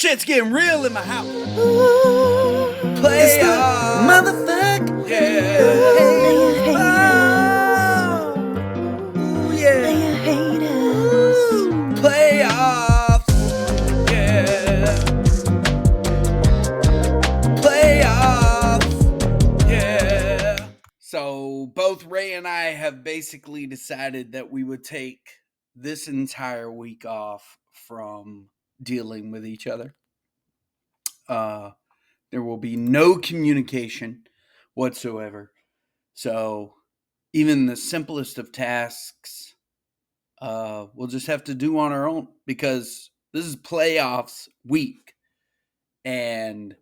Shit's getting real in my house. It's the motherfucker. Yeah. Playoffs. Yeah. Playoffs. Yeah. So both Ray and I have basically decided that we would take this entire week off from dealing with each other. There will be no communication whatsoever. So even the simplest of tasks, we'll just have to do on our own because this is playoffs week. And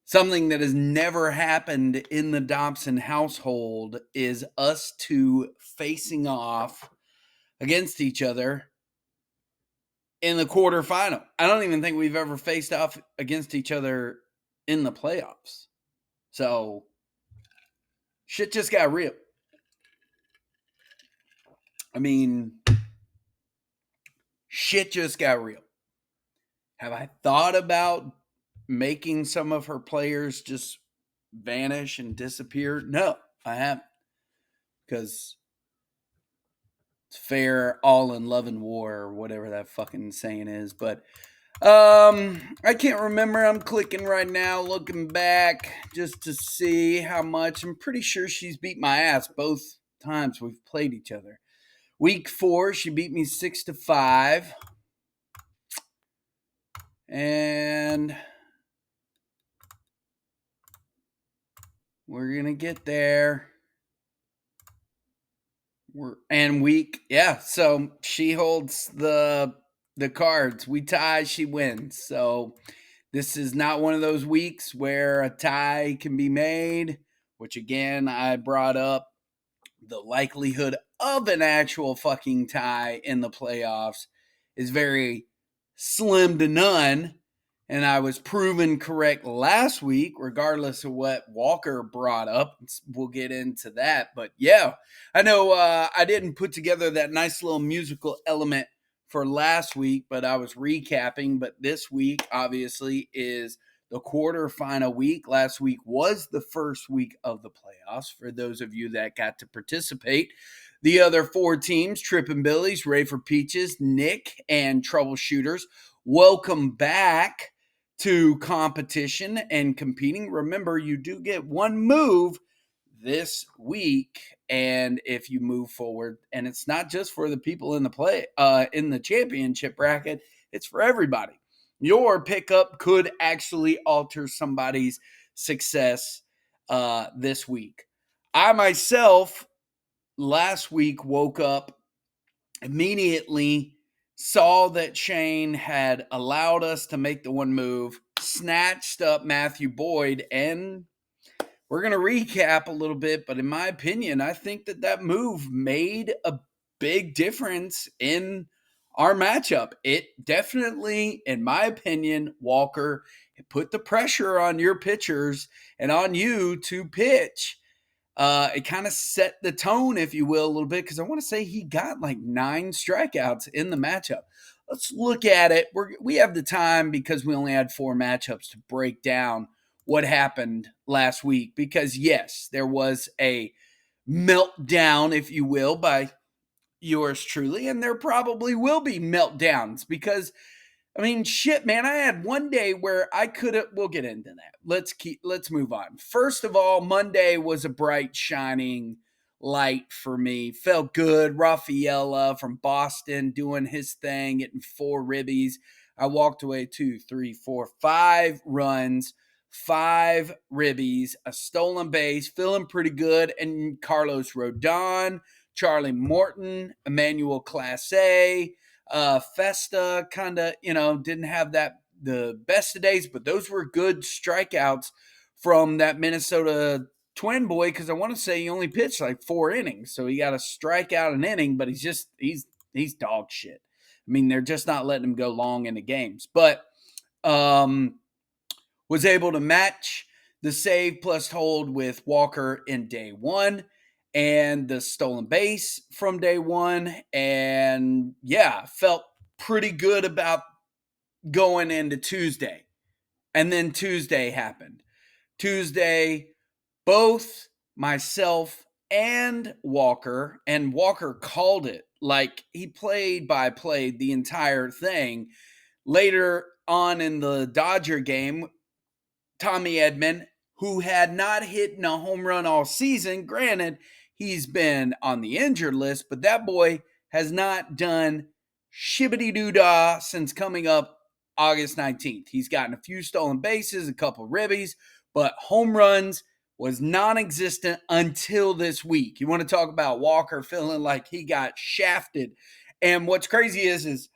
something that has never happened in the Dobson household is us two facing off against each other in the quarterfinal. I don't even think we've ever faced off against each other in the playoffs. So shit just got real. I mean, shit just got real. Have I thought about making some of her players just vanish and disappear? No, I haven't. Because it's fair, all in love and war, or whatever that fucking saying is. But I can't remember. I'm clicking right now, looking back just to see how much. I'm pretty sure she's beat my ass both times we've played each other. Week 4, she beat me 6-5. And we're going to get there. So she holds the cards. We tie, she wins. So this is not one of those weeks where a tie can be made, which again, I brought up the likelihood of an actual fucking tie in the playoffs is very slim to none. And I was proven correct last week, regardless of what Walker brought up. We'll get into that. But yeah, I know I didn't put together that nice little musical element for last week, but I was recapping. But this week, obviously, is the quarterfinal week. Last week was the first week of the playoffs for those of you that got to participate. The other 4 teams, Trippin' Billies, Ray for Peaches, Nick, and Troubleshooters, welcome back to competition and competing. Remember, you do get one move this week, and if you move forward, and it's not just for the people in the championship bracket, it's for everybody. Your pickup could actually alter somebody's success this week. I myself last week woke up immediately, saw that Shane had allowed us to make the one move, snatched up Matthew Boyd, and we're going to recap a little bit, but in my opinion, I think that move made a big difference in our matchup. It definitely, in my opinion, Walker, it put the pressure on your pitchers and on you to pitch. It kind of set the tone, if you will, a little bit, because I want to say he got like 9 strikeouts in the matchup. Let's look at it. We have the time because we only had 4 matchups to break down what happened last week, because yes, there was a meltdown, if you will, by yours truly, and there probably will be meltdowns because I mean, shit, man, I had one day where I could have, we'll get into that. Let's move on. First of all, Monday was a bright, shining light for me. Felt good. Rafaela from Boston doing his thing, getting 4 ribbies. I walked away 2, 3, 4, 5 runs, 5 ribbies, a stolen base, feeling pretty good. And Carlos Rodon, Charlie Morton, Emmanuel Clase, Festa kind of, didn't have the best of days, but those were good strikeouts from that Minnesota Twin boy, because I want to say he only pitched like 4 innings, so he got a strikeout an inning, but he's dog shit. I mean, they're just not letting him go long into games, but was able to match the save plus hold with Walker in day 1 and the stolen base from day 1. And yeah, felt pretty good about going into Tuesday. And then Tuesday happened. Tuesday, both myself and Walker called it. Like he played by play the entire thing. Later on in the Dodger game, Tommy Edman, who had not hit a home run all season, granted, he's been on the injured list, but that boy has not done shibbity doo dah since coming up August 19th. He's gotten a few stolen bases, a couple ribbies, but home runs was non existent until this week. You want to talk about Walker feeling like he got shafted. And what's crazy is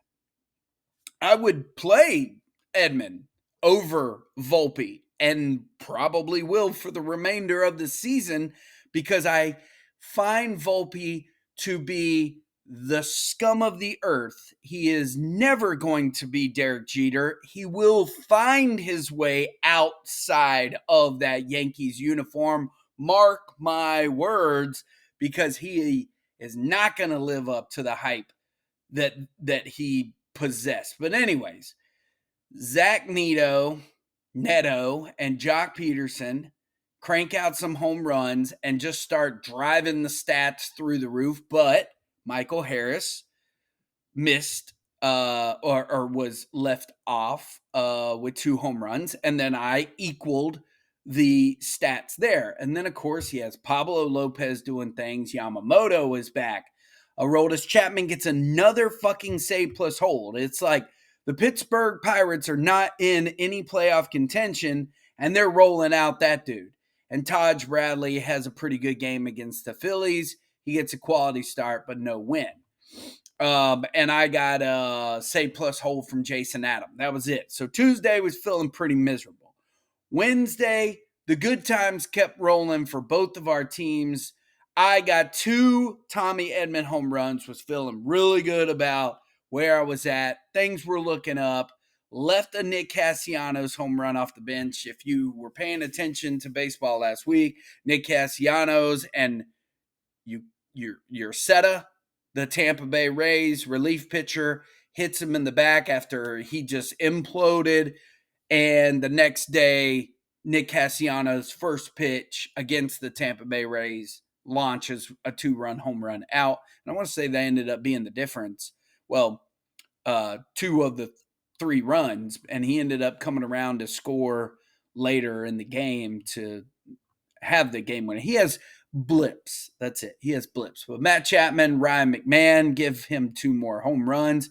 I would play Edmund over Volpe and probably will for the remainder of the season because I find Volpe to be the scum of the earth. He is never going to be Derek Jeter. He will find his way outside of that Yankees uniform. Mark my words, because he is not going to live up to the hype that he possessed. But anyways, Zach Neto, and Jock Peterson crank out some home runs and just start driving the stats through the roof. But Michael Harris missed or was left off with 2 home runs, and then I equaled the stats there. And then of course he has Pablo Lopez doing things. Yamamoto is back. Aroldis Chapman gets another fucking save plus hold. It's like the Pittsburgh Pirates are not in any playoff contention, and they're rolling out that dude. And Taj Bradley has a pretty good game against the Phillies. He gets a quality start, but no win. And I got a save plus hold from Jason Adam. That was it. So Tuesday was feeling pretty miserable. Wednesday, the good times kept rolling for both of our teams. I got 2 Tommy Edman home runs, was feeling really good about where I was at. Things were looking up. Left a Nick Castellanos home run off the bench. If you were paying attention to baseball last week, Nick Castellanos and your Seta, the Tampa Bay Rays relief pitcher, hits him in the back after he just imploded. And the next day, Nick Castellanos' first pitch against the Tampa Bay Rays launches a 2-run home run out. And I want to say that ended up being the difference. Well, 2 of the 3 runs, and he ended up coming around to score later in the game to have the game winner. He has blips. That's it. He has blips. But Matt Chapman, Ryan McMahon give him 2 more home runs.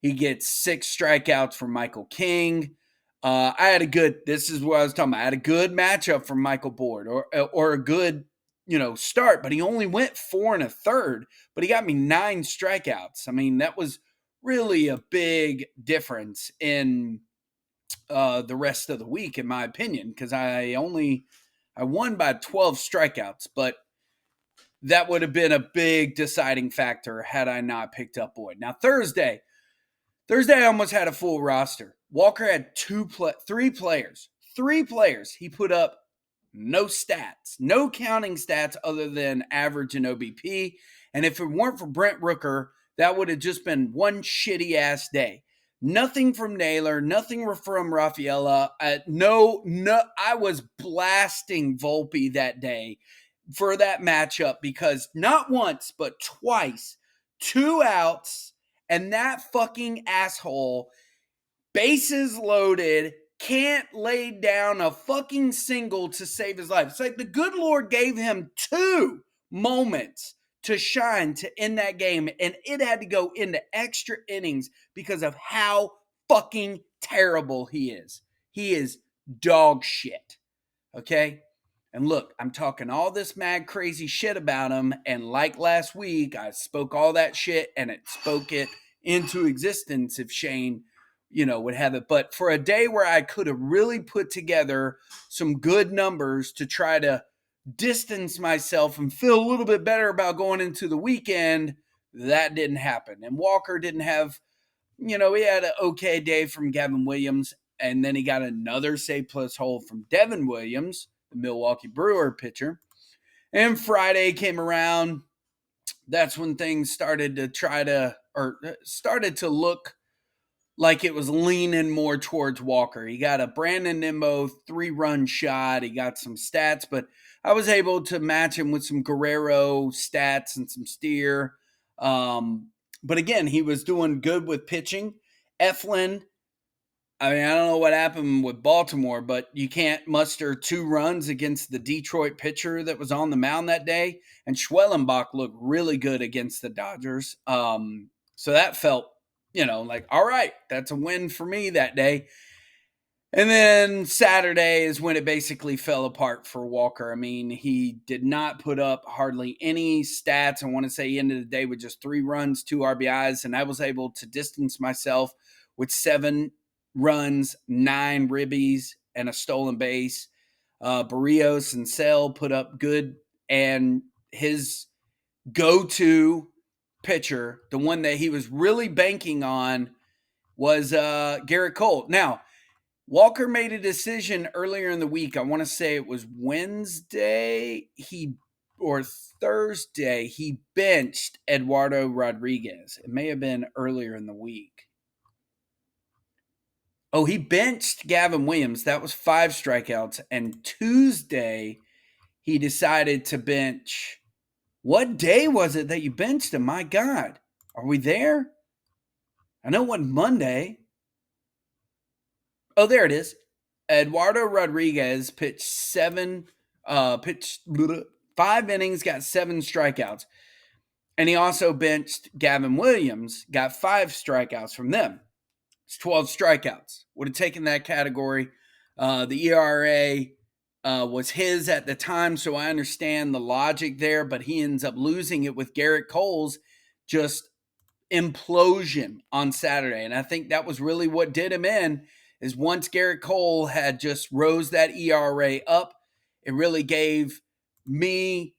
He gets 6 strikeouts from Michael King. This is what I was talking about. I had a good matchup from Michael Board or a good, start, but he only went 4 1/3, but he got me 9 strikeouts. I mean, that was really a big difference in the rest of the week, in my opinion, because I won by 12 strikeouts, but that would have been a big deciding factor had I not picked up Boyd. Now, Thursday, I almost had a full roster. Walker had 3 players. 3 players. He put up no stats, no counting stats other than average and OBP. And if it weren't for Brent Rooker, that would have just been one shitty ass day. Nothing from Naylor, nothing from Rafaela. I was blasting Volpe that day for that matchup because not once, but twice, 2 outs, and that fucking asshole, bases loaded, can't lay down a fucking single to save his life. It's like the good Lord gave him 2 moments to shine to end that game, and it had to go into extra innings because of how fucking terrible he is. He is dog shit. Okay? And look, I'm talking all this mad crazy shit about him, and like last week, I spoke all that shit and it spoke it into existence if Shane, would have it. But for a day where I could have really put together some good numbers to try to distance myself and feel a little bit better about going into the weekend, that didn't happen. And Walker didn't have, he had an okay day from Gavin Williams, and then he got another save plus hold from Devin Williams, the Milwaukee Brewer pitcher. And Friday came around. That's when things started to look like it was leaning more towards Walker. He got a Brandon Nimmo 3-run shot. He got some stats, but I was able to match him with some Guerrero stats and some steer. But again, he was doing good with pitching. Eflin, I mean, I don't know what happened with Baltimore, but you can't muster 2 runs against the Detroit pitcher that was on the mound that day. And Schwellenbach looked really good against the Dodgers. So that felt, like, all right, that's a win for me that day. And then Saturday is when it basically fell apart for Walker. I mean, he did not put up hardly any stats. I want to say he ended the day with just 3 runs, 2 RBIs, and I was able to distance myself with 7 runs, 9 ribbies, and a stolen base. Barrios and Sale put up good, and his go-to pitcher, the one that he was really banking on, was Garrett Cole. Now, Walker made a decision earlier in the week. I want to say it was Wednesday or Thursday. He benched Eduardo Rodriguez. It may have been earlier in the week. Oh, he benched Gavin Williams. That was 5 strikeouts. And Tuesday, he decided to bench. What day was it that you benched him? My God. Are we there? I know it wasn't Monday. Oh, there it is. Eduardo Rodriguez pitched 5 innings, got 7 strikeouts. And he also benched Gavin Williams, got 5 strikeouts from them. It's 12 strikeouts. Would have taken that category. The ERA was his at the time, so I understand the logic there, but he ends up losing it with Garrett Cole's just implosion on Saturday. And I think that was really what did him in, is once Garrett Cole had just rose that ERA up, it really gave me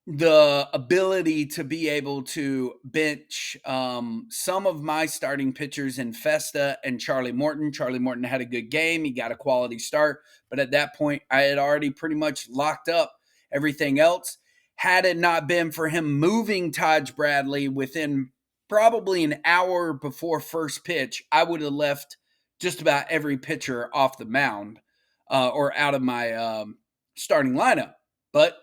the ability to be able to bench some of my starting pitchers in Festa and Charlie Morton. Charlie Morton had a good game. He got a quality start. But at that point, I had already pretty much locked up everything else. Had it not been for him moving Taj Bradley within probably an hour before first pitch, I would have left just about every pitcher off the mound or out of my starting lineup. But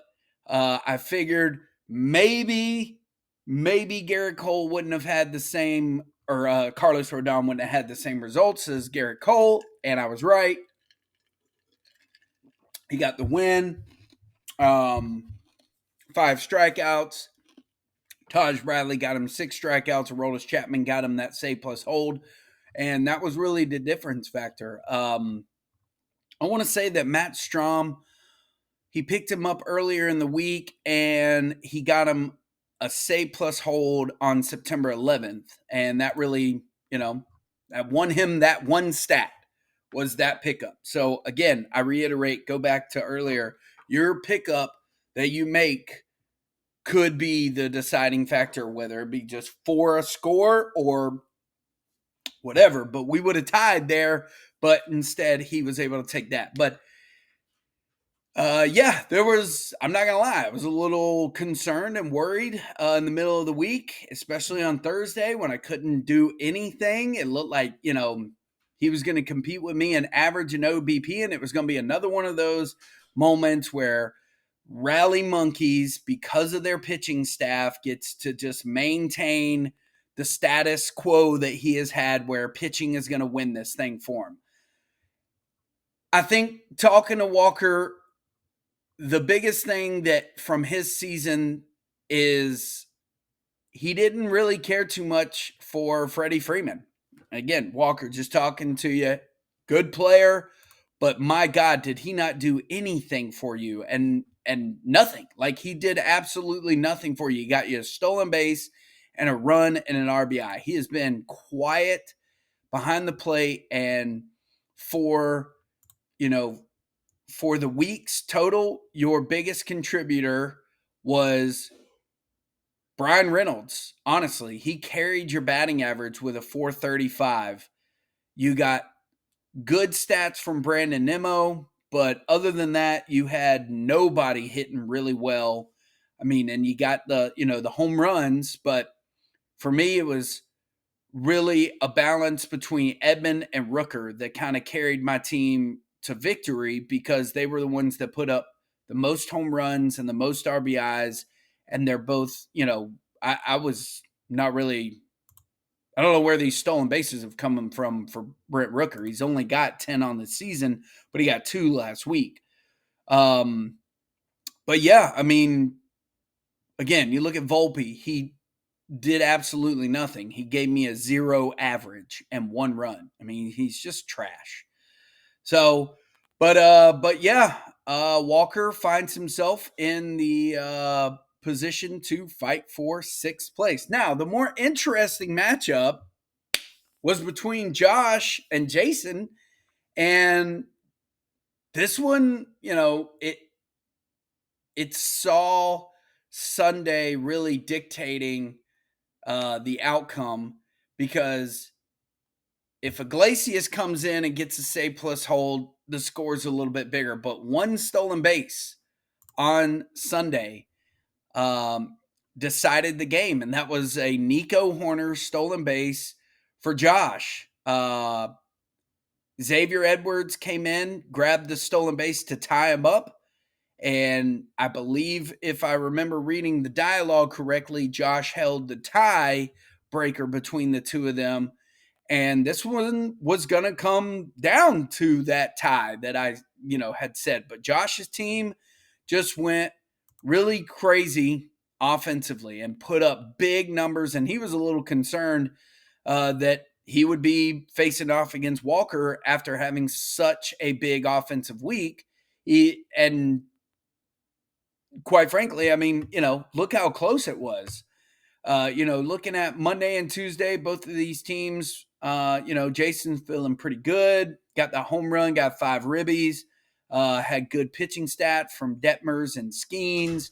I figured maybe Garrett Cole wouldn't have had the same, or Carlos Rodon wouldn't have had the same results as Garrett Cole, and I was right. He got the win. 5 strikeouts. Taj Bradley got him 6 strikeouts. Aroldis Chapman got him that save plus hold, and that was really the difference factor. I want to say that Matt Strom, he picked him up earlier in the week, and he got him a save plus hold on September 11th. And that really, that won him that one stat, was that pickup. So again, I reiterate, go back to earlier, your pickup that you make could be the deciding factor, whether it be just for a score or whatever. But we would have tied there, but instead he was able to take that. But I'm not going to lie, I was a little concerned and worried in the middle of the week, especially on Thursday when I couldn't do anything. It looked like, he was going to compete with me in average and OBP, and it was going to be another one of those moments where Rally Monkeys, because of their pitching staff, gets to just maintain the status quo that he has had, where pitching is going to win this thing for him. I think talking to Walker, the biggest thing that from his season is he didn't really care too much for Freddie Freeman. Again, Walker, just talking to you, good player, but my God, did he not do anything for you? And nothing. Like, he did absolutely nothing for you. He got you a stolen base and a run and an RBI. He has been quiet behind the plate, and for the weeks total, your biggest contributor was Brian Reynolds. Honestly, he carried your batting average with a 435. You got good stats from Brandon Nimmo, but other than that, you had nobody hitting really well. I mean, and you got the home runs, but for me, it was really a balance between Edmond and Rooker that kind of carried my team to victory because they were the ones that put up the most home runs and the most RBIs. And they're both, I was not really, I don't know where these stolen bases have come from for Brent Rooker. He's only got 10 on the season, but he got 2 last week. Um, but yeah, I mean, again, you look at Volpe, he did absolutely nothing. He gave me a 0 average and 1 run. I mean, he's just trash. So, but yeah, Walker finds himself in the position to fight for 6th place. Now, the more interesting matchup was between Josh and Jason, and this one, it saw Sunday really dictating the outcome because if Iglesias comes in and gets a save plus hold, the score's a little bit bigger. But one stolen base on Sunday um, decided the game, and that was a Nico Horner stolen base for Josh. Xavier Edwards came in, grabbed the stolen base to tie him up. And I believe, if I remember reading the dialogue correctly, Josh held the tie breaker between the two of them. And this one was going to come down to that tie that I, had said. But Josh's team just went really crazy offensively and put up big numbers. And he was a little concerned that he would be facing off against Walker after having such a big offensive week. And quite frankly, I mean, look how close it was. Looking at Monday and Tuesday, both of these teams, Jason's feeling pretty good. Got the home run, got 5 ribbies, had good pitching stats from Detmers and Skeens.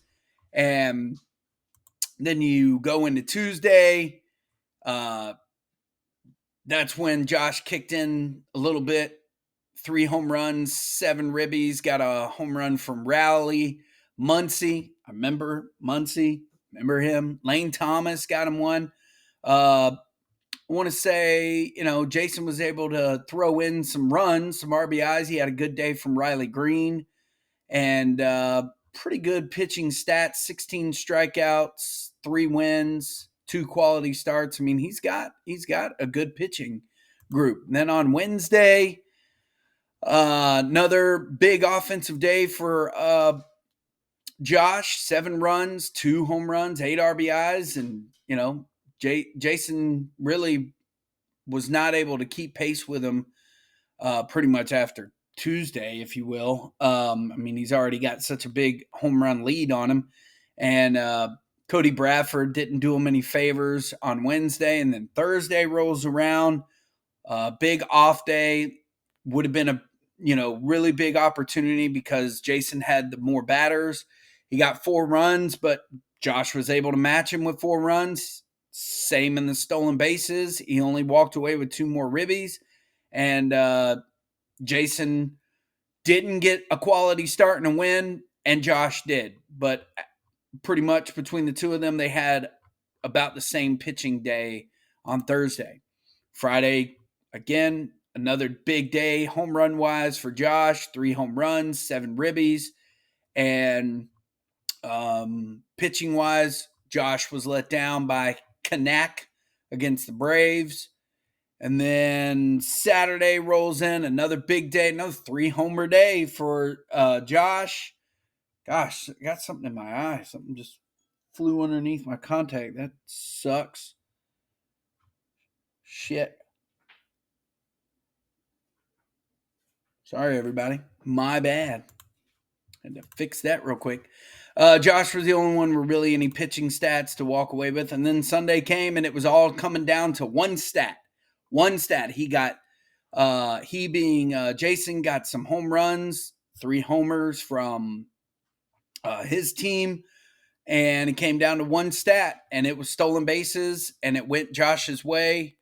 And then you go into Tuesday. That's when Josh kicked in a little bit. 3 home runs, 7 ribbies, got a home run from Rowley. Muncy, I remember Muncy, remember him. Lane Thomas got him one. I want to say, Jason was able to throw in some runs, some RBIs. He had a good day from Riley Green and pretty good pitching stats, 16 strikeouts, 3 wins, 2 quality starts. I mean, he's got a good pitching group. And then on Wednesday, another big offensive day for Josh, 7 runs, 2 home runs, 8 RBIs. And, Jason really was not able to keep pace with him pretty much after Tuesday, if you will. I mean, he's already got such a big home run lead on him. And Cody Bradford didn't do him any favors on Wednesday. And then Thursday rolls around. Big off day. Would have been a really big opportunity because Jason had the more batters. He got 4 runs, but Josh was able to match him with 4 runs. Same in the stolen bases. He only walked away with 2 more ribbies. And Jason didn't get a quality start and a win, and Josh did. But pretty much between the two of them, they had about the same pitching day on Thursday. Friday, again, another big day home run wise for Josh. 3 home runs, 7 ribbies. And pitching wise, Josh was let down by Kanak against the Braves. And then Saturday rolls in, another big day, another 3 homer day for Josh. Gosh, I got something in my eye. Something just flew underneath my contact. That sucks. Shit. Sorry, everybody. My bad. Had to fix that real quick. Josh was the only one with really any pitching stats to walk away with. And then Sunday came, and it was all coming down to one stat. One stat. He got, he being Jason, got some home runs, 3 homers from his team. And it came down to one stat, and it was stolen bases, and it went Josh's way.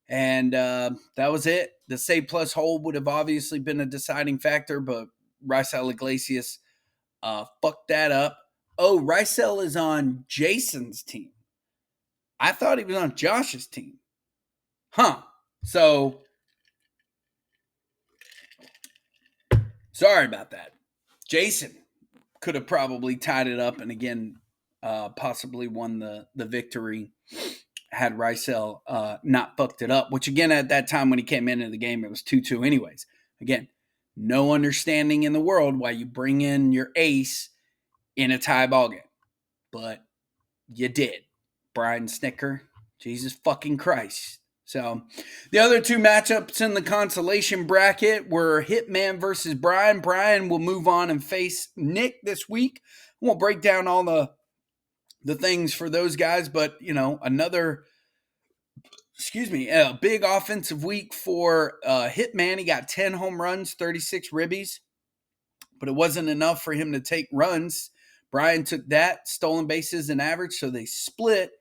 And that was it. The save plus hold would have obviously been a deciding factor, but Raisel Iglesias fucked that up. Oh, Raisel is on Jason's team. I thought he was on Josh's team. Huh. So sorry about that. Jason could have probably tied it up and again possibly won the victory had Rysel not fucked it up, which again at that time when he came into the game it was 2-2 anyways. Again, no understanding in the world why you bring in your ace in a tie ball game. But you did. Brian Snicker, Jesus fucking Christ. So the other two matchups in the consolation bracket were Hitman versus Brian. Brian will move on and face Nick this week. I won't break down all the things for those guys, but another a big offensive week for Hitman. He got 10 home runs, 36 ribbies, but it wasn't enough for him to take runs. Brian took that, stolen bases and average, so they split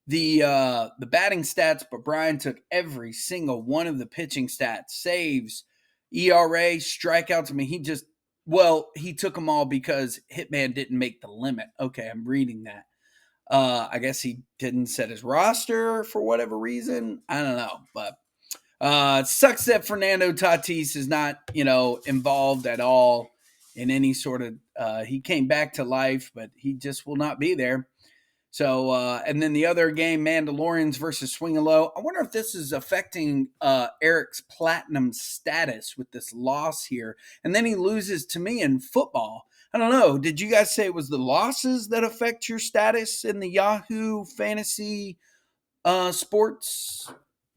the batting stats, but Brian took every single one of the pitching stats, saves, ERA, strikeouts. I mean, he took them all because Hitman didn't make the limit. Okay, I'm reading that. I guess he didn't set his roster for whatever reason. I don't know, but it sucks that Fernando Tatis is not, involved at all in any sort of. He came back to life, but he just will not be there. So, and then the other game, Mandalorians versus Swing Low. I wonder if this is affecting Eric's platinum status with this loss here. And then he loses to me in football. I don't know. Did you guys say it was the losses that affect your status in the Yahoo Fantasy sports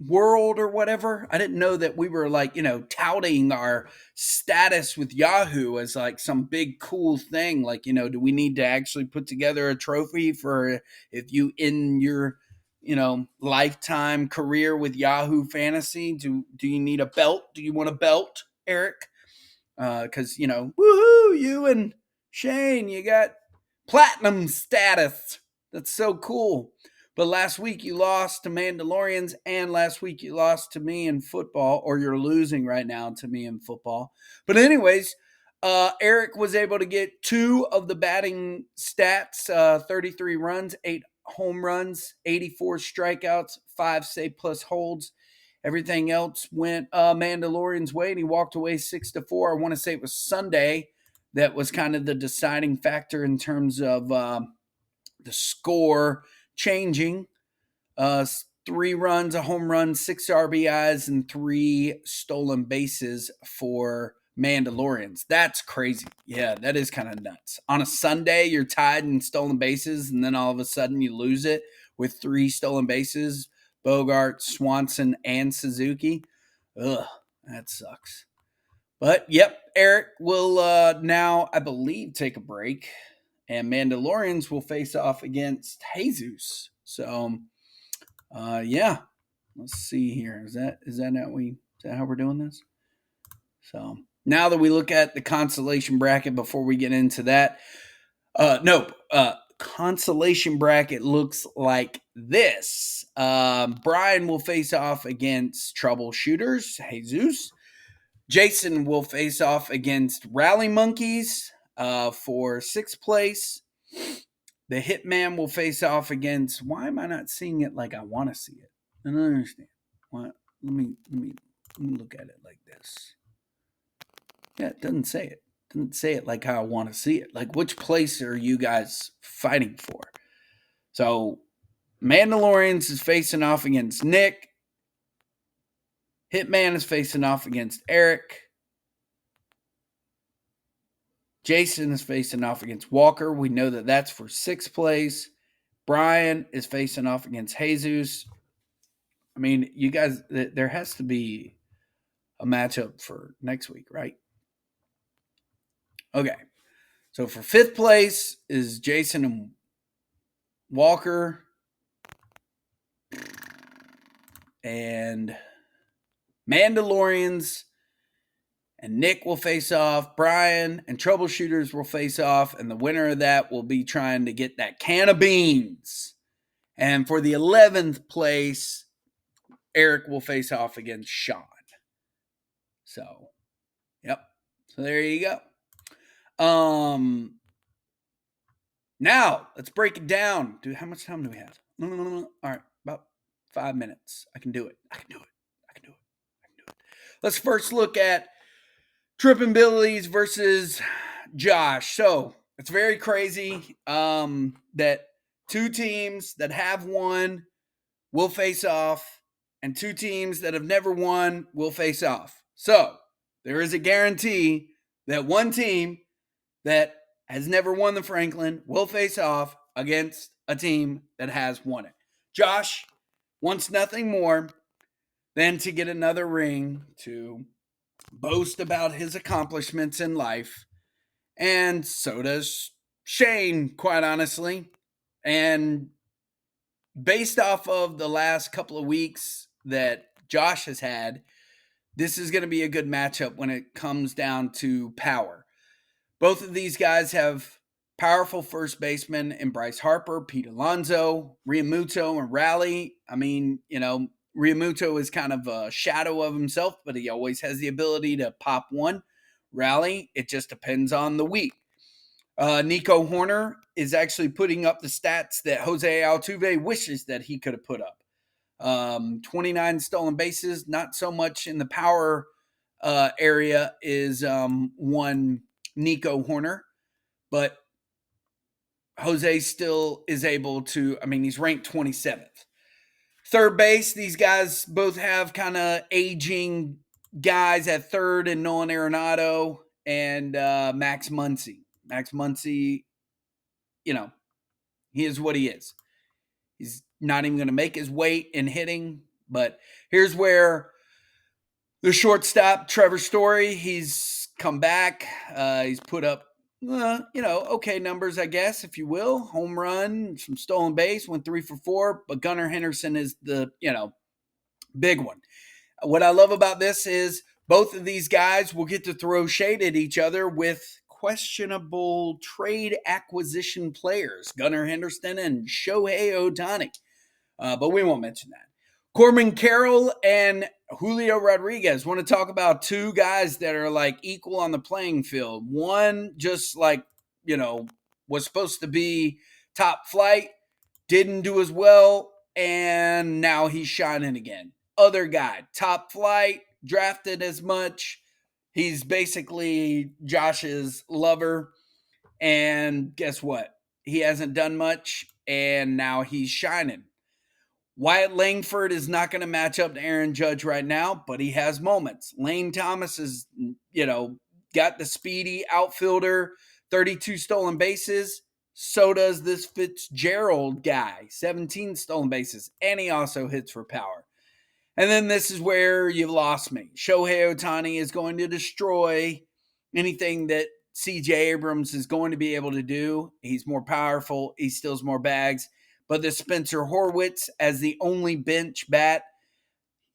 world or whatever? I didn't know that we were like, touting our status with Yahoo as like some big cool thing. Like, do we need to actually put together a trophy for if you in your, lifetime career with Yahoo Fantasy? Do you need a belt? Do you want a belt, Eric? Because, woohoo, you and Shane, you got platinum status. That's so cool. But last week you lost to Mandalorians, and last week you lost to me in football, or you're losing right now to me in football. But, anyways, Eric was able to get two of the batting stats 33 runs, 8 home runs, 84 strikeouts, 5 save plus holds. Everything else went Mandalorian's way, and he walked away 6-4. I want to say it was Sunday that was kind of the deciding factor in terms of the score changing. 3 runs, a home run, 6 RBIs, and 3 stolen bases for Mandalorians. That's crazy. Yeah, that is kind of nuts. On a Sunday, you're tied in stolen bases, and then all of a sudden you lose it with 3 stolen bases. Bogart, Swanson, and Suzuki. Ugh, that sucks. But yep, Eric will now, I believe, take a break, and Mandalorians will face off against Jesus. So, yeah, let's see here. Is that how we're doing this? So now that we look at the consolation bracket, before we get into that, nope. Consolation bracket looks like this. Brian will face off against Troubleshooters, Jesus. Jason will face off against Rally Monkeys for 6th place. The Hitman will face off against. Why am I not seeing it like I want to see it? I don't understand. What? Let me look at it like this. Yeah, it doesn't say it. It doesn't say it like how I want to see it. Like, which place are you guys fighting for? So, Mandalorians is facing off against Nick. Hitman is facing off against Eric. Jason is facing off against Walker. We know that that's for 6th place. Brian is facing off against Jesus. I mean, you guys, there has to be a matchup for next week, right? Okay. So for 5th place is Jason and Walker. And Mandalorians and Nick will face off. Brian and Troubleshooters will face off. And the winner of that will be trying to get that can of beans. And for the 11th place, Eric will face off against Sean. So, yep. So there you go. Now let's break it down. Dude, how much time do we have? All right, about 5 minutes. I can do it. I can do it. I can do it. I can do it. Let's first look at Trippin' Billies versus Josh. So it's very crazy that two teams that have won will face off, and two teams that have never won will face off. So there is a guarantee that one team that has never won the Franklin will face off against a team that has won it. Josh wants nothing more than to get another ring to boast about his accomplishments in life. And so does Shane, quite honestly. And based off of the last couple of weeks that Josh has had, this is going to be a good matchup when it comes down to power. Both of these guys have powerful first basemen in Bryce Harper, Pete Alonso, Realmuto, and Raleigh. I mean, Realmuto is kind of a shadow of himself, but he always has the ability to pop one. Raleigh, it just depends on the week. Nico Horner is actually putting up the stats that Jose Altuve wishes that he could have put up. 29 stolen bases, not so much in the power area is one Nico Horner, but Jose still is able to, he's ranked 27th. Third base, these guys both have kind of aging guys at third in Nolan Arenado and Max Muncy. Max Muncy, he is what he is. He's not even going to make his weight in hitting, but here's where the shortstop, Trevor Story, he's come back. He's put up, okay numbers, I guess, if you will. Home run, some stolen base, went 3 for 4, but Gunnar Henderson is the, big one. What I love about this is both of these guys will get to throw shade at each other with questionable trade acquisition players, Gunnar Henderson and Shohei Ohtani. But we won't mention that. Corbin Carroll and Julio Rodriguez want to talk about two guys that are like equal on the playing field. One just was supposed to be top flight, didn't do as well, and now he's shining again. Other guy, top flight, drafted as much. He's basically Josh's lover. And guess what? He hasn't done much, and now he's shining. Wyatt Langford is not going to match up to Aaron Judge right now, but he has moments. Lane Thomas is, got the speedy outfielder, 32 stolen bases. So does this Fitzgerald guy, 17 stolen bases, and he also hits for power. And then this is where you lost me. Shohei Ohtani is going to destroy anything that CJ Abrams is going to be able to do. He's more powerful. He steals more bags. But the Spencer Horwitz as the only bench bat,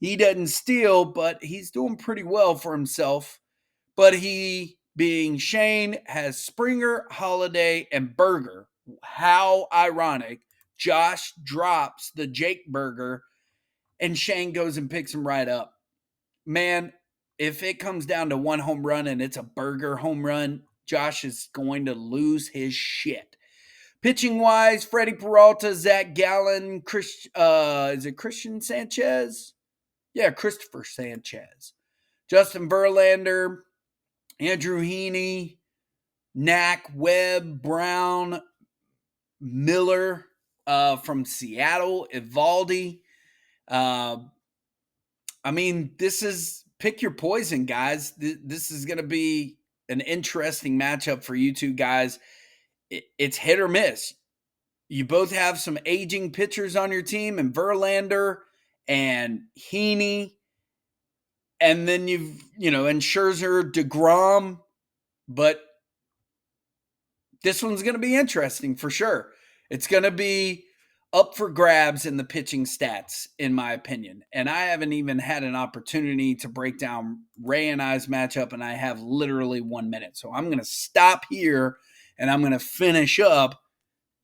he doesn't steal, but he's doing pretty well for himself. But he, being Shane, has Springer, Holiday, and Berger. How ironic. Josh drops the Jake Berger, and Shane goes and picks him right up. Man, if it comes down to one home run and it's a Berger home run, Josh is going to lose his shit. Pitching wise, Freddie Peralta, Zach Gallen, is it Christian Sanchez? Yeah, Christopher Sanchez. Justin Verlander, Andrew Heaney, Knack, Webb, Brown, Miller from Seattle, Evaldi. This is pick your poison, guys. This is going to be an interesting matchup for you two guys. It's hit or miss. You both have some aging pitchers on your team, and Verlander and Heaney, and then and Scherzer, DeGrom. But this one's going to be interesting for sure. It's going to be up for grabs in the pitching stats, in my opinion. And I haven't even had an opportunity to break down Ray and I's matchup, and I have literally 1 minute. So I'm going to stop here, and I'm going to finish up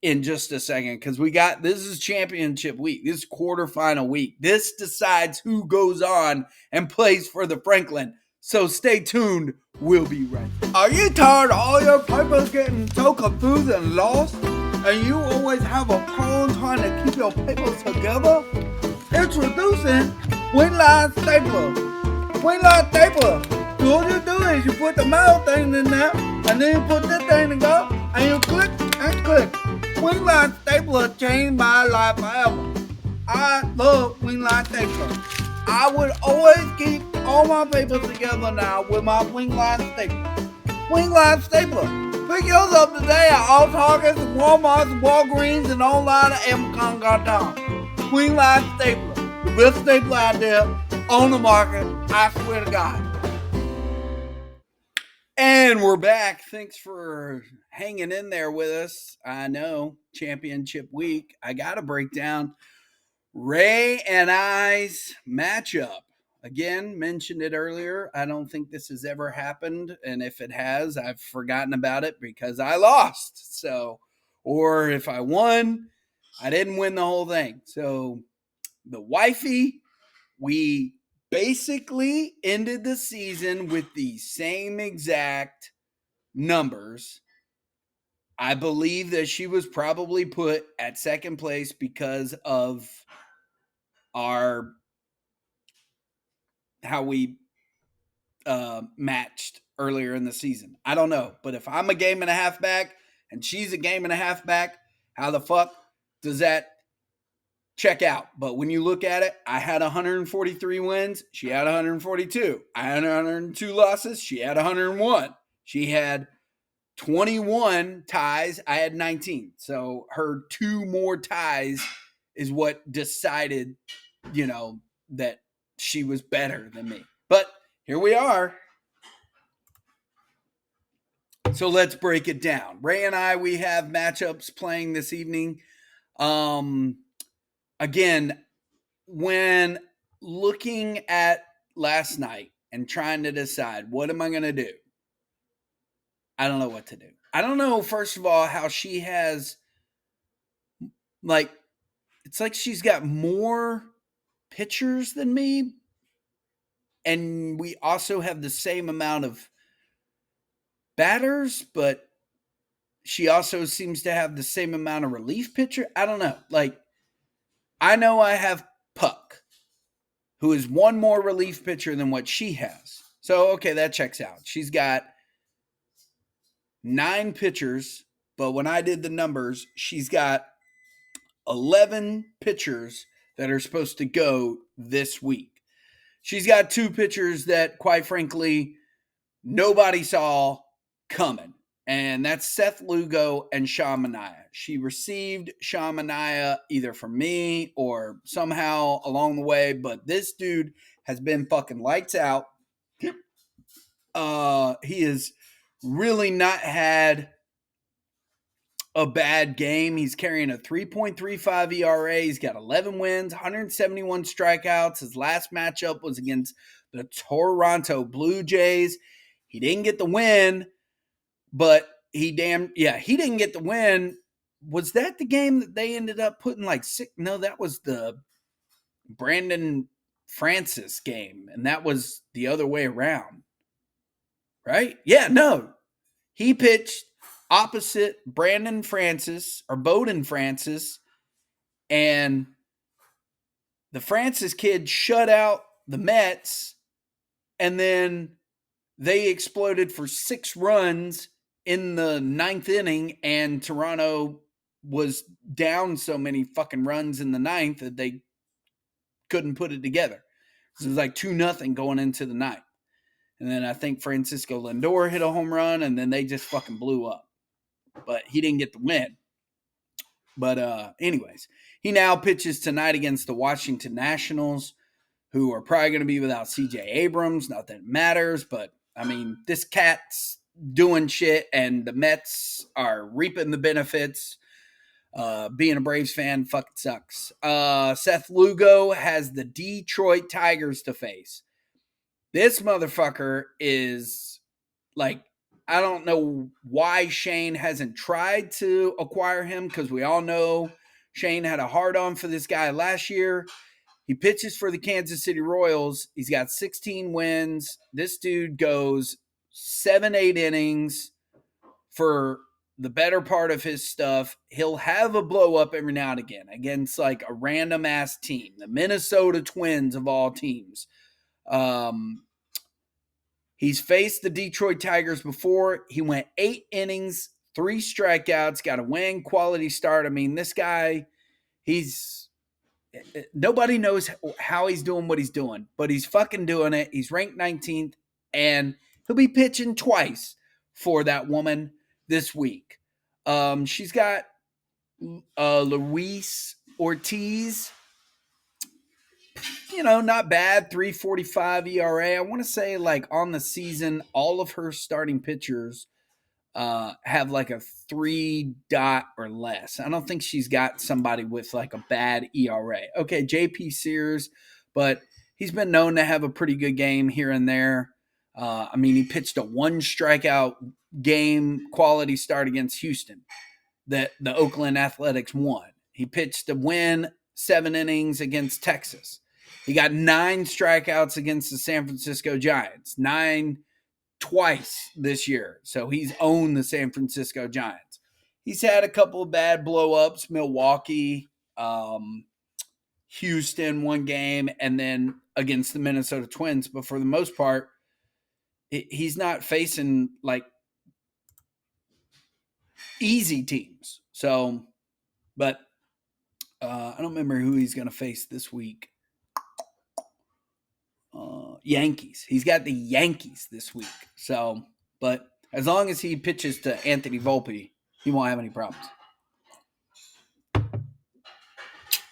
in just a second, because this is championship week. This is quarterfinal week. This decides who goes on and plays for the Franklin. So stay tuned. We'll be right back. Are you tired of all your papers getting so confused and lost? And you always have a problem trying to keep your papers together? Introducing Winline Stapler. Winline Stapler. So all you do is you put the metal thing in there, and then you put this thing to go, and you click and click. Winline Stapler changed my life forever. I love Winline Stapler. I would always keep all my papers together now with my Winline Stapler. Wingline Stapler. Pick yours up today at all Targets, Walmarts, Walgreens, and online at Amazon.com. Wingline Stapler. The best stapler out there on the market. I swear to God. And we're back. Thanks for hanging in there with us. I know, championship week. I got to break down Ray and I's matchup. Again, mentioned it earlier. I don't think this has ever happened. And if it has, I've forgotten about it because I lost. So, or if I won, I didn't win the whole thing. So, the wifey, we basically ended the season with the same exact numbers. I believe that she was probably put at second place because of our how we matched earlier in the season. I don't know, but if I'm a game and a half back and she's a game and a half back, how the fuck does that check out? But when you look at it, I had 143 wins, she had 142. I had 102 losses, she had 101. She had 21 ties, I had 19. So her two more ties is what decided, that she was better than me. But here we are. So let's break it down. Ray and I, we have matchups playing this evening. Again, when looking at last night and trying to decide what am I going to do, I don't know what to do. I don't know, first of all, how she has, it's like she's got more pitchers than me. And we also have the same amount of batters, but she also seems to have the same amount of relief pitcher. I don't know. I know I have Puck, who is one more relief pitcher than what she has. So, okay, that checks out. She's got 9 pitchers, but when I did the numbers, she's got 11 pitchers that are supposed to go this week. She's got 2 pitchers that, quite frankly, nobody saw coming. And that's Seth Lugo and Sean Manaea. She received Sean Manaea either from me or somehow along the way, but this dude has been fucking lights out. He has really not had a bad game. He's carrying a 3.35 ERA. He's got 11 wins, 171 strikeouts. His last matchup was against the Toronto Blue Jays. He didn't get the win, but he didn't get the win. Was that the game that they ended up putting like 6? No, that was the Brandon Francis game, and that was the other way around. Right? Yeah, no. He pitched opposite Brandon Francis or Bowden Francis, and the Francis kid shut out the Mets, and then they exploded for 6 runs in the 9th inning, and Toronto was down so many fucking runs in the 9th that they couldn't put it together. So it was like 2-0 going into the 9th. And then I think Francisco Lindor hit a home run, and then they just fucking blew up. But he didn't get the win. But anyways, he now pitches tonight against the Washington Nationals, who are probably going to be without CJ Abrams. Not that it matters, but I mean, this cat's doing shit, and the Mets are reaping the benefits. Being a Braves fan fucking sucks. Seth Lugo has the Detroit Tigers to face. This motherfucker is like, I don't know why Shane hasn't tried to acquire him, because we all know Shane had a hard-on for this guy last year. He pitches for the Kansas City Royals. He's got 16 wins. This dude goes 7-8 innings for the better part of his stuff. He'll have a blow up every now and again against like a random ass team, the Minnesota Twins of all teams. Um, he's faced the Detroit Tigers before. He went 8 innings, 3 strikeouts, got a win, quality start. I mean, this guy, he's nobody knows how he's doing what he's doing, but he's fucking doing it. He's ranked 19th, and he'll be pitching twice for that woman this week. She's got Luis Ortiz, not bad, 3.45 ERA. I want to say like on the season, all of her starting pitchers have like a 3 or less. I don't think she's got somebody with like a bad ERA. Okay, JP Sears, but he's been known to have a pretty good game here and there. I mean, he pitched a 1 strikeout game quality start against Houston that the Oakland Athletics won. He pitched a win 7 innings against Texas. He got 9 strikeouts against the San Francisco Giants, 9 twice this year. So he's owned the San Francisco Giants. He's had a couple of bad blow-ups, Milwaukee, Houston one game, and then against the Minnesota Twins. But for the most part, he's not facing like easy teams. So, but I don't remember who he's going to face this week. Yankees. He's got the Yankees this week. So, but as long as he pitches to Anthony Volpe, he won't have any problems.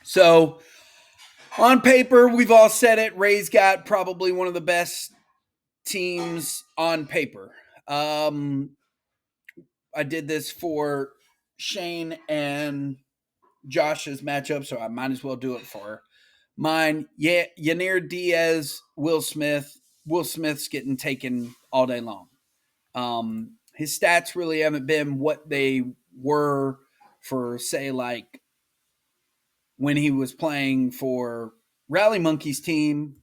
So, on paper, we've all said it. Ray's got probably one of the best teams on paper. I did this for Shane and Josh's matchup, so I might as well do it for mine. Yeah, Yanir Diaz, Will Smith. Will Smith's getting taken all day long. His stats really haven't been what they were for, say, like when he was playing for Rally Monkeys team,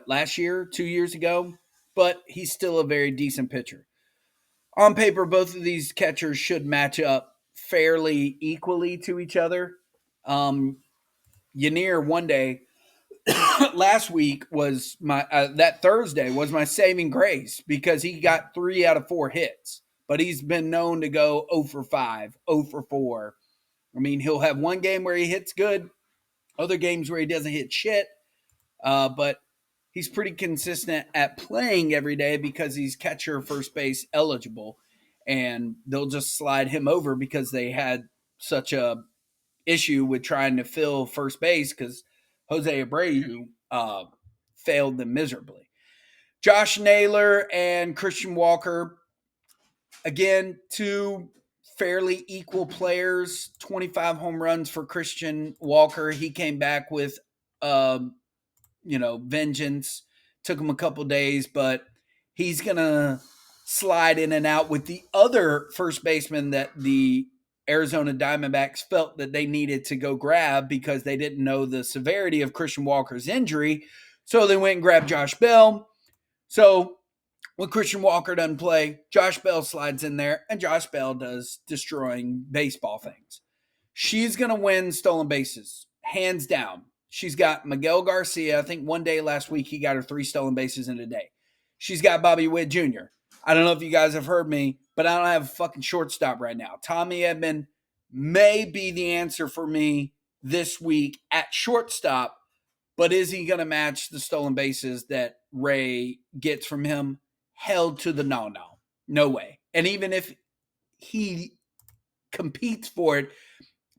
last year, 2 years ago? But he's still a very decent pitcher. On paper, both of these catchers should match up fairly equally to each other. Yanir one day last week was that Thursday was my saving grace because he got 3 out of 4 hits, but he's been known to go 0 for 5, 0 for 4. I mean, he'll have one game where he hits good, other games where he doesn't hit shit, but he's pretty consistent at playing every day because he's catcher first base eligible, and they'll just slide him over because they had such a issue with trying to fill first base because Jose Abreu failed them miserably. Josh Naylor and Christian Walker, again, 2 fairly equal players. 25 home runs for Christian Walker. He came back with, vengeance. Took him a couple days, but he's going to slide in and out with the other first baseman that the Arizona Diamondbacks felt that they needed to go grab because they didn't know the severity of Christian Walker's injury. So they went and grabbed Josh Bell. So when Christian Walker doesn't play, Josh Bell slides in there, and Josh Bell does destroying baseball things. She's going to win stolen bases, hands down. She's got Miguel Garcia. I think one day last week he got her 3 stolen bases in a day. She's got Bobby Witt Jr. I don't know if you guys have heard me, but I don't have a fucking shortstop right now. Tommy Edman may be the answer for me this week at shortstop, but is he going to match the stolen bases that Ray gets from him? Held to the no. No way. And even if he competes for it,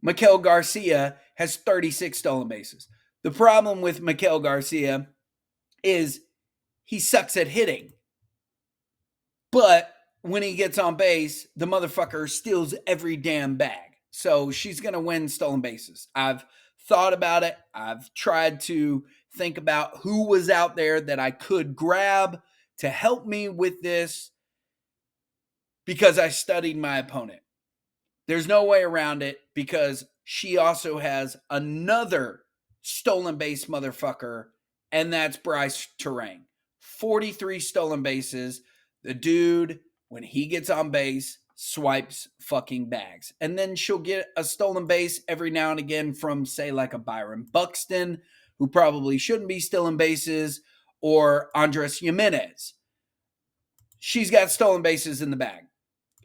Miguel Garcia has 36 stolen bases. The problem with Miguel Garcia is he sucks at hitting. But when he gets on base, the motherfucker steals every damn bag. So she's going to win stolen bases. I've thought about it. I've tried to think about who was out there that I could grab to help me with this because I studied my opponent. There's no way around it because she also has another stolen base motherfucker, and that's Bryce Terang. 43 stolen bases. The dude, when he gets on base, swipes fucking bags. And then she'll get a stolen base every now and again from, say, like a Byron Buxton, who probably shouldn't be stealing bases, or Andres Jimenez. She's got stolen bases in the bag.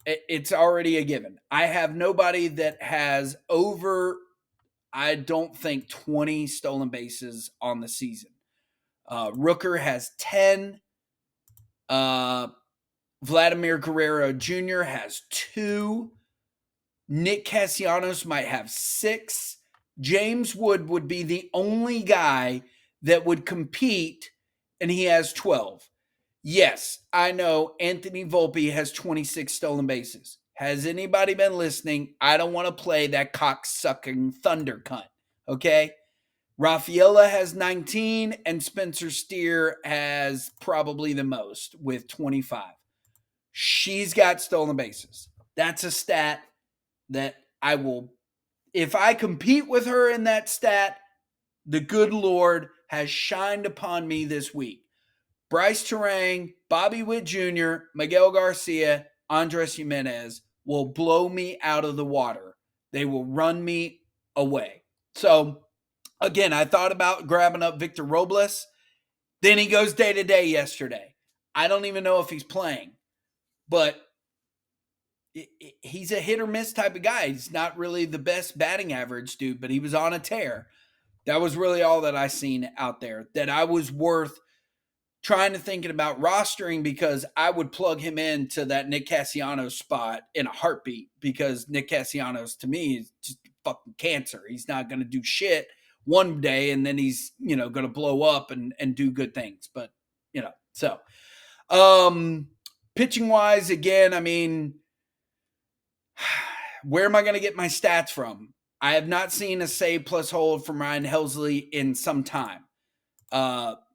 It's already a given. I have nobody that has over, I don't think, 20 stolen bases on the season. Rooker has 10. Vladimir Guerrero Jr. has 2. Nick Castellanos might have 6. James Wood would be the only guy that would compete, and he has 12. Yes, I know Anthony Volpe has 26 stolen bases. Has anybody been listening? I don't want to play that cocksucking thunder cunt, okay? Rafaela has 19, and Spencer Steer has probably the most with 25. She's got stolen bases. That's a stat that I will, if I compete with her in that stat, the good Lord has shined upon me this week. Bryce Terang, Bobby Witt Jr., Miguel Garcia, Andres Jimenez will blow me out of the water. They will run me away. So, again, I thought about grabbing up Victor Robles. Then he goes day to day yesterday. I don't even know if he's playing, but he's a hit or miss type of guy. He's not really the best batting average dude, but he was on a tear. That was really all that I seen out there that I was worth trying to thinking about rostering, because I would plug him into that Nick Castellanos spot in a heartbeat, because Nick Castellanos to me is just fucking cancer. He's not going to do shit one day and then he's, going to blow up and do good things. But, so pitching wise, again, I mean, where am I going to get my stats from? I have not seen a save plus hold from Ryan Helsley in some time.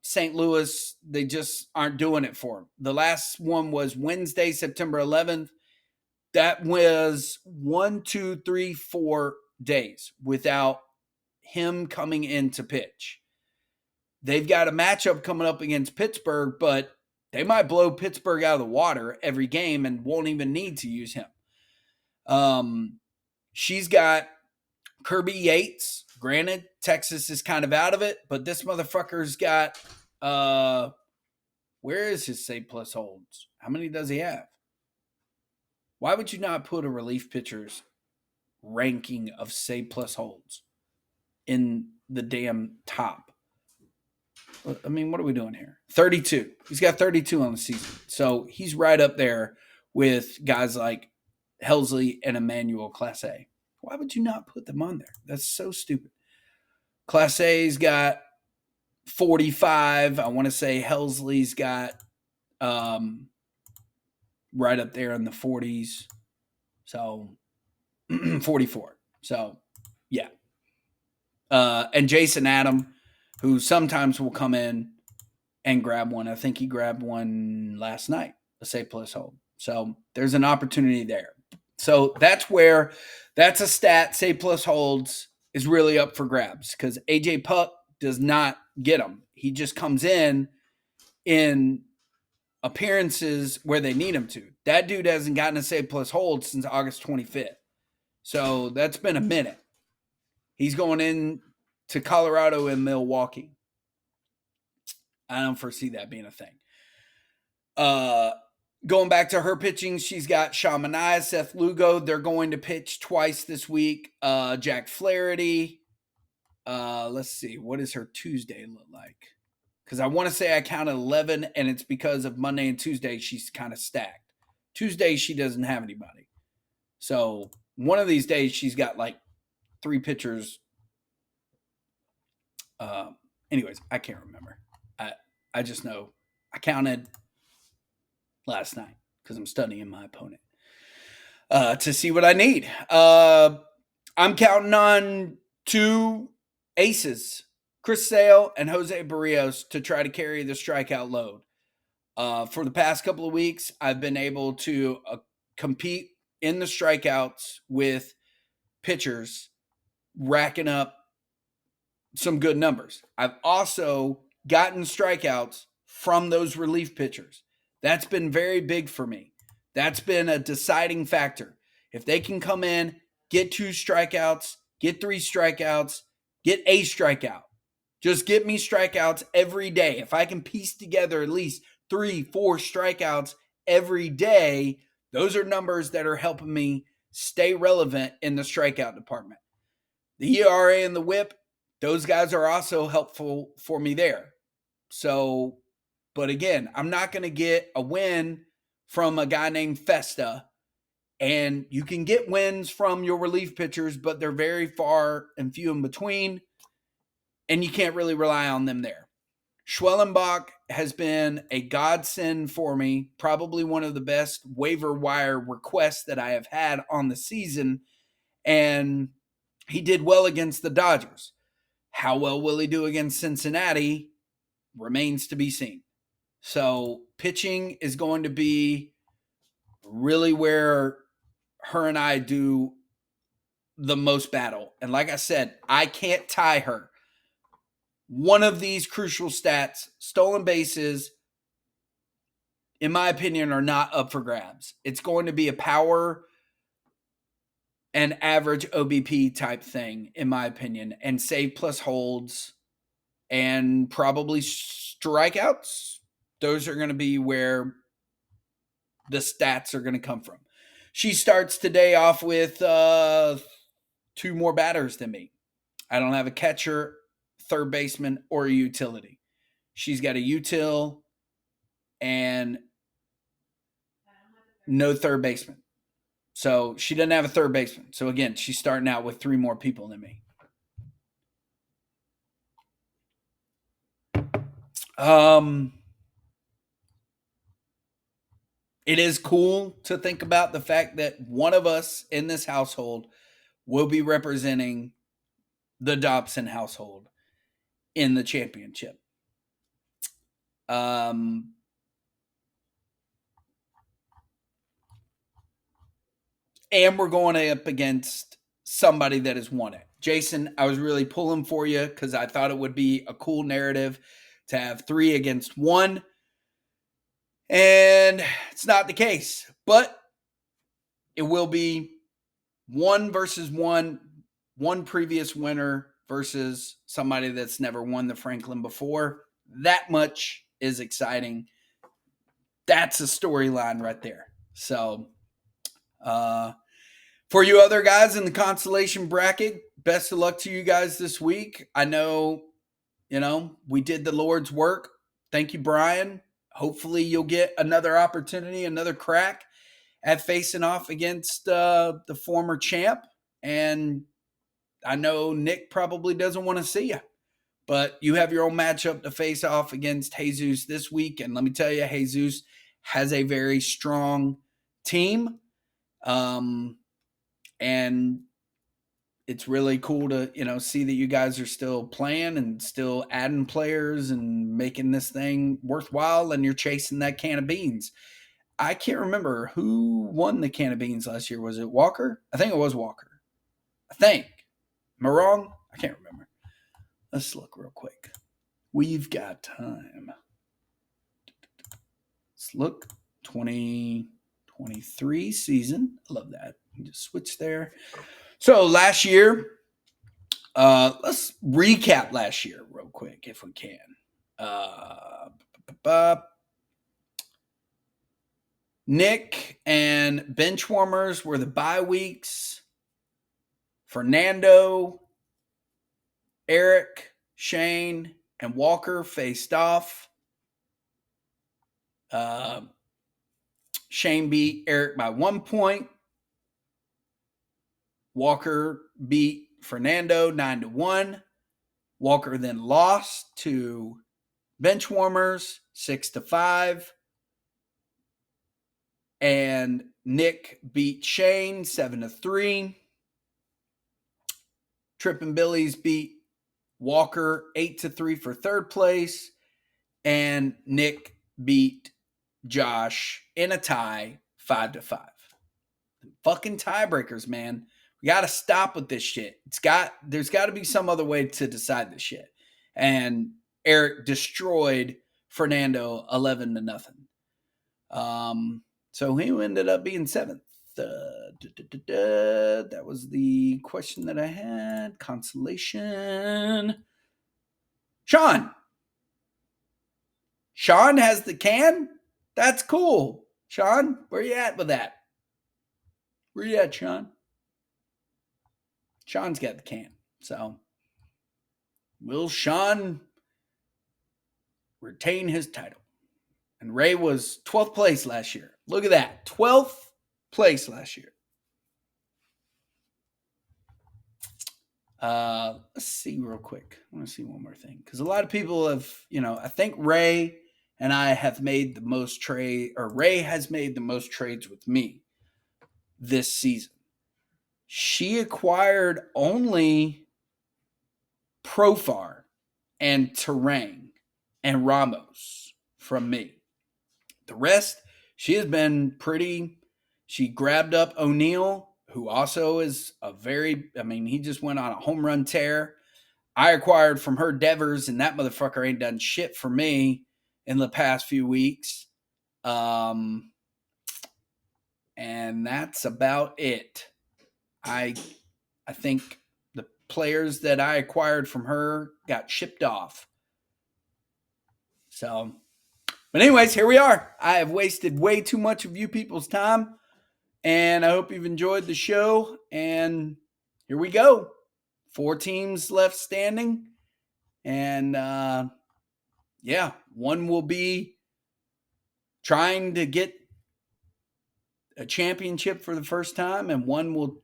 St. Louis, they just aren't doing it for him. The last one was Wednesday, September 11th. That was 4 days without him coming in to pitch. They've got a matchup coming up against Pittsburgh, but they might blow Pittsburgh out of the water every game and won't even need to use him. She's got Kirby Yates. Granted, Texas is kind of out of it, but this motherfucker's got, where is his save plus holds? How many does he have? Why would you not put a relief pitcher's ranking of save plus holds in the damn top? I mean, what are we doing here? 32. He's got 32 on the season. So he's right up there with guys like Helsley and Emmanuel Clase. Why would you not put them on there? That's so stupid. Class A's got 45. I want to say Helsley's got right up there in the 40s. So 44. So, yeah. And Jason Adam, who sometimes will come in and grab one. I think he grabbed one last night, a save plus hold. So there's an opportunity there. So that's a stat, save plus holds, is really up for grabs, because AJ Puck does not get them. He just comes in appearances where they need him to. That dude hasn't gotten a save plus hold since August 25th. So that's been a minute. He's going in to Colorado and Milwaukee. I don't foresee that being a thing. Going back to her pitching, she's got Sean Manaea, Seth Lugo. They're going to pitch twice this week. Jack Flaherty. Let's see. What does her Tuesday look like? Because I want to say I counted 11, and it's because of Monday and Tuesday she's kind of stacked. Tuesday she doesn't have anybody. So one of these days she's got like 3 pitchers. Anyways, I can't remember. I just know I counted last night because I'm studying my opponent to see what I need. I'm counting on 2 aces, Chris Sale and Jose Barrios, to try to carry the strikeout load. For the past couple of weeks, I've been able to compete in the strikeouts with pitchers, racking up some good numbers. I've also gotten strikeouts from those relief pitchers. That's been very big for me. That's been a deciding factor. If they can come in, get 2 strikeouts, get 3 strikeouts, get a strikeout, just get me strikeouts every day. If I can piece together at least 3, 4 strikeouts every day, those are numbers that are helping me stay relevant in the strikeout department. The ERA and the whip, those guys are also helpful for me there. So, but again, I'm not going to get a win from a guy named Festa. And you can get wins from your relief pitchers, but they're very far and few in between. And you can't really rely on them there. Schwellenbach has been a godsend for me, probably one of the best waiver wire requests that I have had on the season. And he did well against the Dodgers. How well will he do against Cincinnati remains to be seen. So pitching is going to be really where her and I do the most battle. And like I said, I can't tie her. One of these crucial stats, stolen bases, in my opinion, are not up for grabs. It's going to be a power and average OBP type thing, in my opinion, and save plus holds and probably strikeouts. Those are going to be where the stats are going to come from. She starts today off with 2 more batters than me. I don't have a catcher, third baseman, or a utility. She's got a util and no third baseman. So she doesn't have a third baseman. So again, she's starting out with 3 more people than me. It is cool to think about the fact that one of us in this household will be representing the Dobson household in the championship. And we're going up against somebody that has won it. Jason, I was really pulling for you because I thought it would be a cool narrative to have 3 against 1. And it's not the case. But it will be 1 versus 1, one previous winner versus somebody that's never won the Franklin before. That much is exciting. That's a storyline right there. So, for you other guys in the consolation bracket, best of luck to you guys this week. I know, we did the Lord's work. Thank you, Brian. Hopefully you'll get another opportunity, another crack at facing off against the former champ. And I know Nick probably doesn't want to see you, but you have your own matchup to face off against Jesus this week. And let me tell you, Jesus has a very strong team. And it's really cool to, see that you guys are still playing and still adding players and making this thing worthwhile. And you're chasing that can of beans. I can't remember who won the can of beans last year. Was it Walker? I think it was Walker. Am I wrong? I can't remember. Let's look real quick. We've got time. Let's look. 2023 season. I love that. Just switch there. So last year, let's recap last year real quick if we can. Nick and Benchwarmers were the bye weeks. Fernando, Eric, Shane, and Walker faced off. Shane beat Eric by 1 point. Walker beat Fernando 9-1. Walker then lost to Benchwarmers 6-5. And Nick beat Shane 7-3. Trippin' Billy's beat Walker 8-3 for third place. And Nick beat Josh in a tie 5-5. Fucking tiebreakers, man. We got to stop with this shit. There's got to be some other way to decide this shit. And Eric destroyed Fernando 11-0. So he ended up being seventh. That was the question that I had. Consolation. Sean. Sean has the can? That's cool. Sean, where you at with that? Where you at, Sean? Sean's got the can. So will Sean retain his title? And Ray was 12th place last year. Look at that. 12th place last year. Let's see real quick. I want to see one more thing. Because a lot of people have, I think Ray and I have made the most trade, or Ray has made the most trades with me this season. She acquired only Profar and Terang and Ramos from me. The rest, she has been pretty. She grabbed up O'Neill, who also is he just went on a home run tear. I acquired from her Devers, and that motherfucker ain't done shit for me in the past few weeks. And that's about it. I think the players that I acquired from her got shipped off. So, but anyways, here we are. I have wasted way too much of you people's time, and I hope you've enjoyed the show. And here we go. 4 teams left standing, and one will be trying to get a championship for the first time, and one will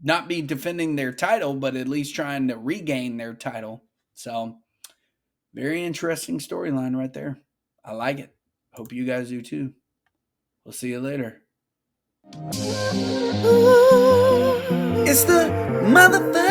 not be defending their title, but at least trying to regain their title. So, very interesting storyline right there. I like it. Hope you guys do too. We'll see you later. It's the motherfucker.